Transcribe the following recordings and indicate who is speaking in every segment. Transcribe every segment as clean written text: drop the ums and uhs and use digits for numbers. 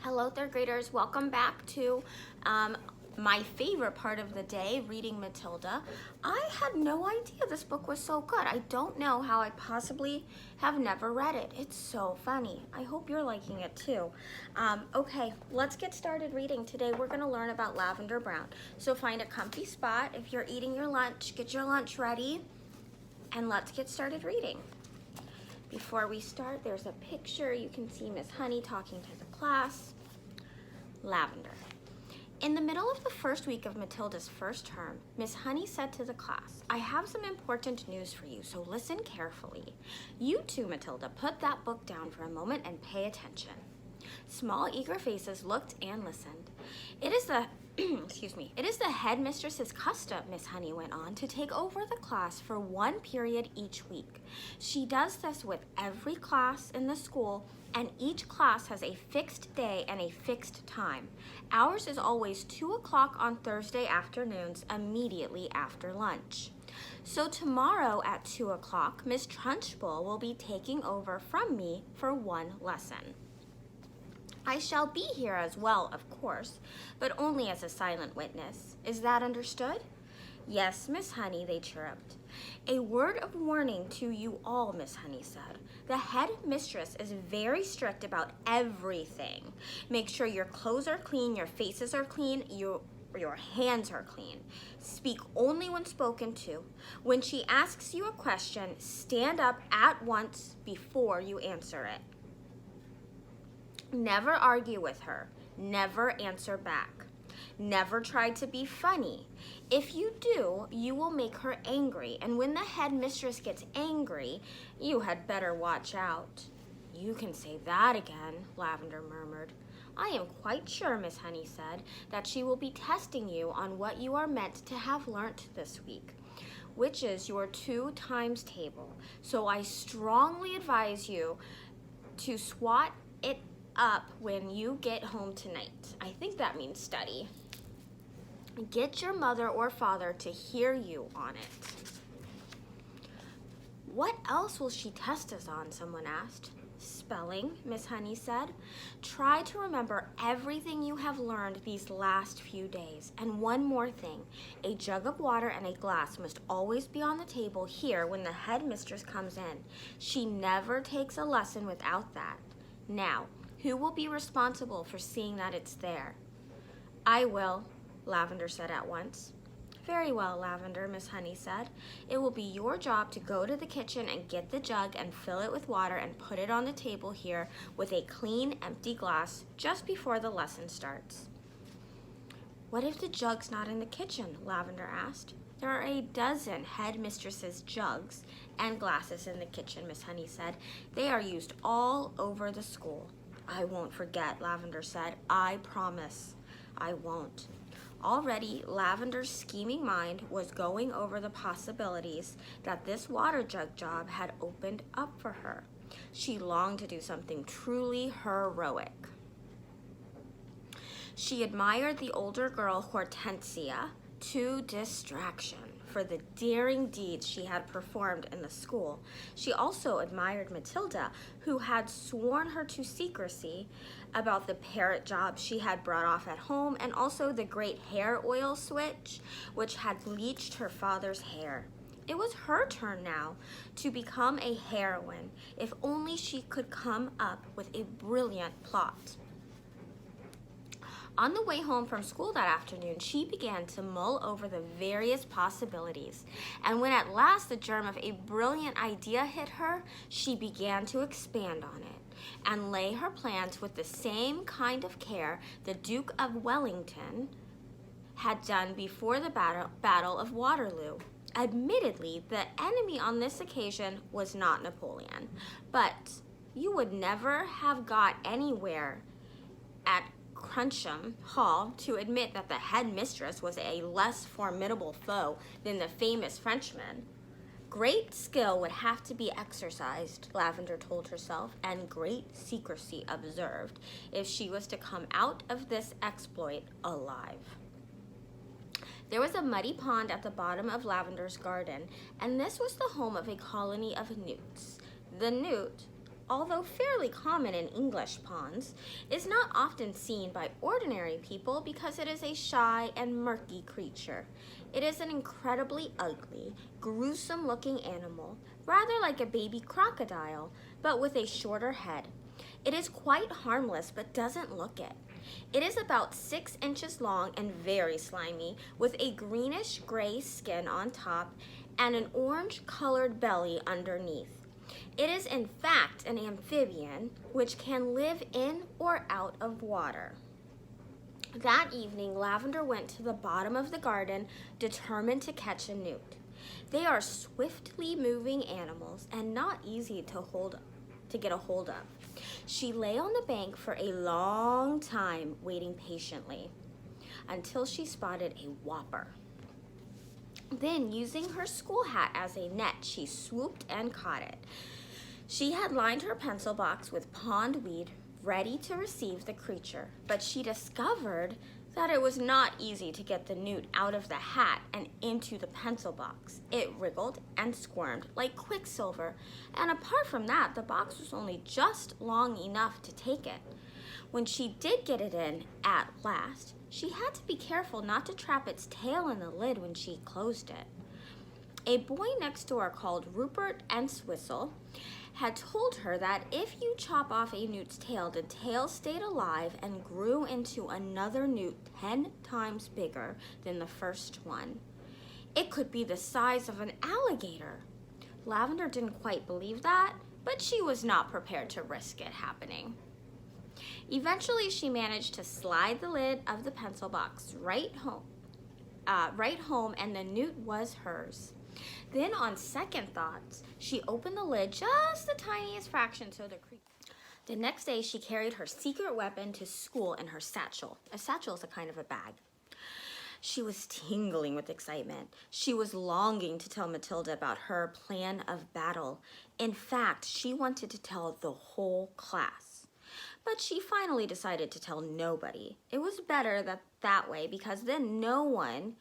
Speaker 1: Hello, third graders. Welcome back to my favorite part of the day, reading Matilda. I had no idea this book was so good. I don't know how I possibly have never read it. It's so funny. I hope you're liking it too. Okay, let's get started reading. Today we're going to learn about Lavender Brown. So find a comfy spot. If you're eating your lunch, get your lunch ready, and let's get started reading. Before we start, there's a picture. You can see Miss Honey talking to the class. Lavender. In the middle of the first week of Matilda's first term, Miss Honey said to the class, "I have some important news for you, so listen carefully. You too, Matilda, put that book down for a moment and pay attention." Small, eager faces looked and listened. It is the it is the headmistress's custom, Miss Honey went on, to take over the class for one period each week. She does this with every class in the school, and each class has a fixed day and a fixed time. Ours is always 2 o'clock on Thursday afternoons, immediately after lunch. So tomorrow at 2 o'clock, Miss Trunchbull will be taking over from me for one lesson. I shall be here as well, of course, but only as a silent witness. Is that understood? Yes, Miss Honey, they chirruped. A word of warning to you all, Miss Honey said. The headmistress is very strict about everything. Make sure your clothes are clean, your faces are clean, your hands are clean. Speak only when spoken to. When she asks you a question, stand up at once before you answer it. Never argue with her. Never answer back. Never try to be funny. If you do, you will make her angry, and when the headmistress gets angry, you had better watch out. You can say that again, Lavender murmured. I am quite sure, Miss Honey said, that she will be testing you on what you are meant to have learnt this week, which is your 2 times table. So I strongly advise you to swat it up when you get home tonight. I think that means study. Get your mother or father to hear you on it. What else will she test us on? Someone asked. Spelling, Miss Honey said. Try to remember everything you have learned these last few days. And one more thing, a jug of water and a glass must always be on the table here when the headmistress comes in. She never takes a lesson without that. Now, who will be responsible for seeing that it's there? I will, Lavender said at once. Very well, Lavender, Miss Honey said. It will be your job to go to the kitchen and get the jug and fill it with water and put it on the table here with a clean, empty glass just before the lesson starts. What if the jug's not in the kitchen? Lavender asked. There are a dozen headmistresses' jugs and glasses in the kitchen, Miss Honey said. They are used all over the school. I won't forget, Lavender said. I promise I won't. Already, Lavender's scheming mind was going over the possibilities that this water jug job had opened up for her. She longed to do something truly heroic. She admired the older girl, Hortensia, to distraction for the daring deeds she had performed in the school. She also admired Matilda, who had sworn her to secrecy about the parrot job she had brought off at home, and also the great hair oil switch, which had bleached her father's hair. It was her turn now to become a heroine, if only she could come up with a brilliant plot. On the way home from school that afternoon, she began to mull over the various possibilities, and when at last the germ of a brilliant idea hit her, she began to expand on it and lay her plans with the same kind of care the Duke of Wellington had done before the Battle of Waterloo. Admittedly, the enemy on this occasion was not Napoleon, but you would never have got anywhere at Cruncham Hall to admit that the headmistress was a less formidable foe than the famous Frenchman. Great skill would have to be exercised, Lavender told herself, and great secrecy observed, if she was to come out of this exploit alive. There was a muddy pond at the bottom of Lavender's garden, and this was the home of a colony of newts. The newt although fairly common in English ponds, is not often seen by ordinary people because it is a shy and murky creature. It is an incredibly ugly, gruesome-looking animal, rather like a baby crocodile, but with a shorter head. It is quite harmless but doesn't look it. It is about 6 inches long and very slimy, with a greenish-gray skin on top and an orange-colored belly underneath. It is in fact an amphibian, which can live in or out of water. That evening, Lavender went to the bottom of the garden, determined to catch a newt. They are swiftly moving animals and not easy to get a hold of. She lay on the bank for a long time, waiting patiently, until she spotted a whopper. Then, using her school hat as a net, she swooped and caught it. She had lined her pencil box with pond weed, ready to receive the creature, but she discovered that it was not easy to get the newt out of the hat and into the pencil box. It wriggled and squirmed like quicksilver, and apart from that, the box was only just long enough to take it. When she did get it in at last, she had to be careful not to trap its tail in the lid when she closed it. A boy next door called Rupert Entwistle had told her that if you chop off a newt's tail, the tail stayed alive and grew into another newt 10 times bigger than the first one. It could be the size of an alligator. Lavender didn't quite believe that, but she was not prepared to risk it happening. Eventually, she managed to slide the lid of the pencil box right home, and the newt was hers. Then, on second thoughts, she opened the lid just the tiniest fraction so the next day, she carried her secret weapon to school in her satchel. A satchel is a kind of a bag. She was tingling with excitement. She was longing to tell Matilda about her plan of battle. In fact, she wanted to tell the whole class. But she finally decided to tell nobody. It was better that way because then no one,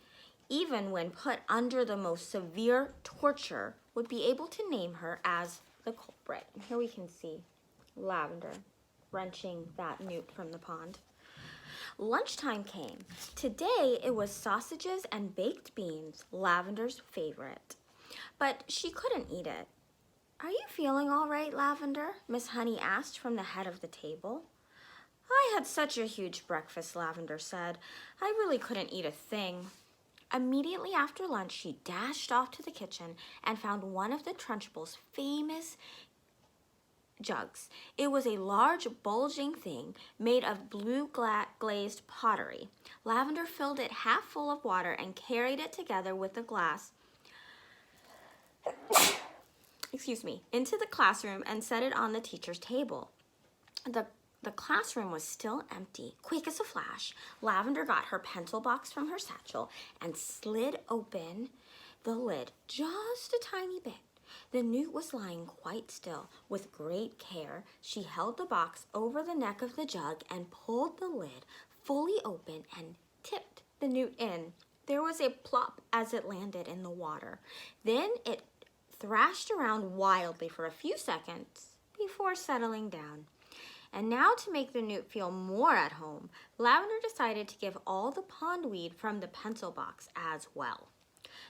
Speaker 1: even when put under the most severe torture, would be able to name her as the culprit. And here we can see Lavender wrenching that newt from the pond. Lunchtime came. Today it was sausages and baked beans, Lavender's favorite. But she couldn't eat it. "Are you feeling all right, Lavender?" Miss Honey asked from the head of the table. "I had such a huge breakfast," Lavender said. "I really couldn't eat a thing." Immediately after lunch, she dashed off to the kitchen and found one of the Trunchbull's famous jugs. It was a large, bulging thing made of blue glazed pottery. Lavender filled it half full of water and carried it together with the glass into the classroom and set it on the teacher's table. The classroom was still empty. Quick as a flash, Lavender got her pencil box from her satchel and slid open the lid just a tiny bit. The newt was lying quite still. With great care, she held the box over the neck of the jug and pulled the lid fully open and tipped the newt in. There was a plop as it landed in the water. Then it thrashed around wildly for a few seconds before settling down. And now, to make the newt feel more at home, Lavender decided to give all the pondweed from the pencil box as well.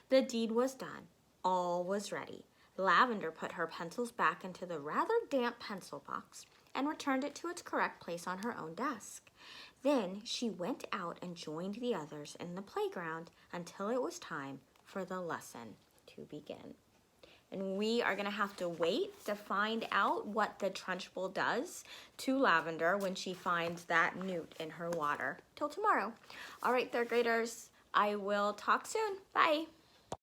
Speaker 1: The deed was done. All was ready. Lavender put her pencils back into the rather damp pencil box and returned it to its correct place on her own desk. Then she went out and joined the others in the playground until it was time for the lesson to begin. And we are going to have to wait to find out what the Trunchbull does to Lavender when she finds that newt in her water. Till tomorrow. All right, third graders, I will talk soon. Bye.